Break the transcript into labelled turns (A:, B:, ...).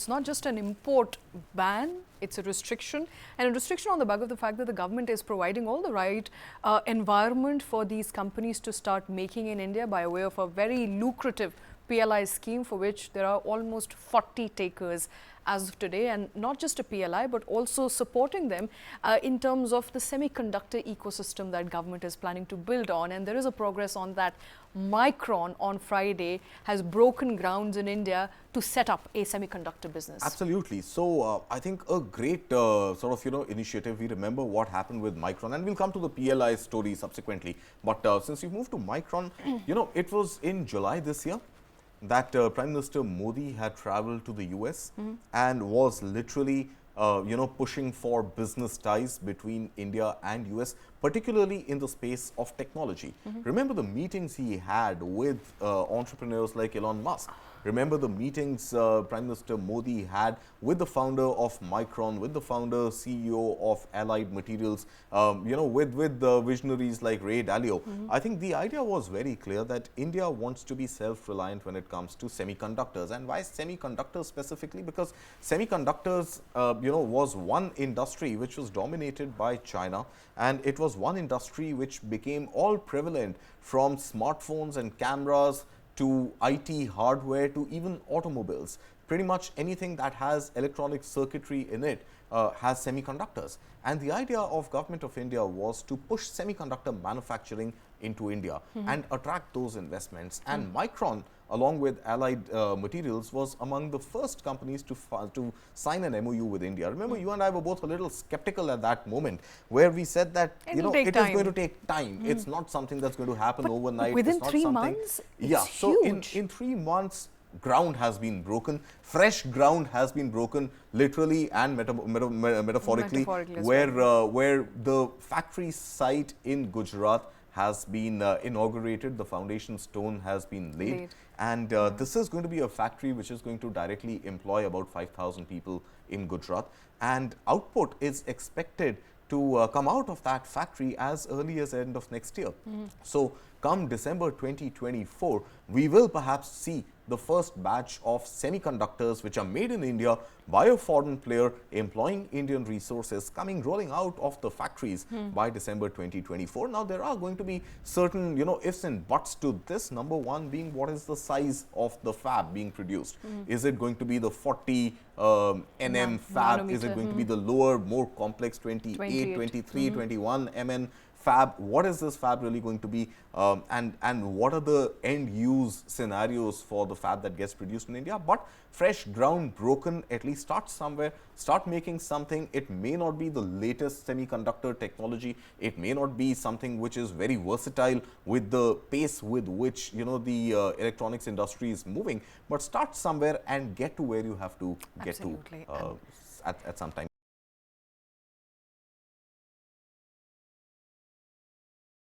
A: it's not just an import ban, it's a restriction, and a restriction on the back of the fact that the government is providing all the right environment for these companies to start making in India by way of a very lucrative PLI scheme for which there are almost 40 takers as of today, and not just a PLI but also supporting them in terms of the semiconductor ecosystem that government is planning to build on. And there is a progress on that. Micron on Friday has broken grounds in India to set up a semiconductor business.
B: Absolutely. So I think a great sort of initiative. We remember what happened with Micron, and we'll come to the PLI story subsequently. But since you moved to Micron, it was in July this year that Prime Minister Modi had traveled to the US and was literally pushing for business ties between India and US, particularly in the space of technology. Remember the meetings he had with entrepreneurs like Elon Musk. Remember the meetings Prime Minister Modi had with the founder of Micron, with the founder CEO of Allied Materials, with the visionaries like Ray Dalio. I think the idea was very clear that India wants to be self-reliant when it comes to semiconductors. And why semiconductors specifically? Because semiconductors, was one industry which was dominated by China, and it was one industry which became all prevalent, from smartphones and cameras to IT hardware to even automobiles. Pretty much anything that has electronic circuitry in it has semiconductors. And the idea of Government of India was to push semiconductor manufacturing into India and attract those investments. And Micron, along with Allied Materials, was among the first companies to sign an MOU with India. Remember, you and I were both a little skeptical at that moment, where we said that it is going to take time. It's not something that's going to happen overnight.
A: Within
B: it's not
A: 3 months,
B: yeah. So in 3 months, ground has been broken. Fresh ground has been broken, literally and metaphorically, where the factory site in Gujarat has been inaugurated. The foundation stone has been laid. And this is going to be a factory which is going to directly employ about 5,000 people in Gujarat. And output is expected to come out of that factory as early as the end of next year. So come December 2024, we will perhaps see the first batch of semiconductors which are made in India by a foreign player employing Indian resources rolling out of the factories by December 2024. Now, there are going to be certain, ifs and buts to this. Number one being, what is the size of the fab being produced? Is it going to be the 40 nm fab? Is it going to be the lower, more complex 28, 23, 21 mm fab? What is this fab really going to be, and what are the end use scenarios for the fab that gets produced in India? But fresh ground broken, at least start somewhere, start making something. It may not be the latest semiconductor technology, it may not be something which is very versatile with the pace with which the electronics industry is moving, but start somewhere and get to where you have to get to at some time.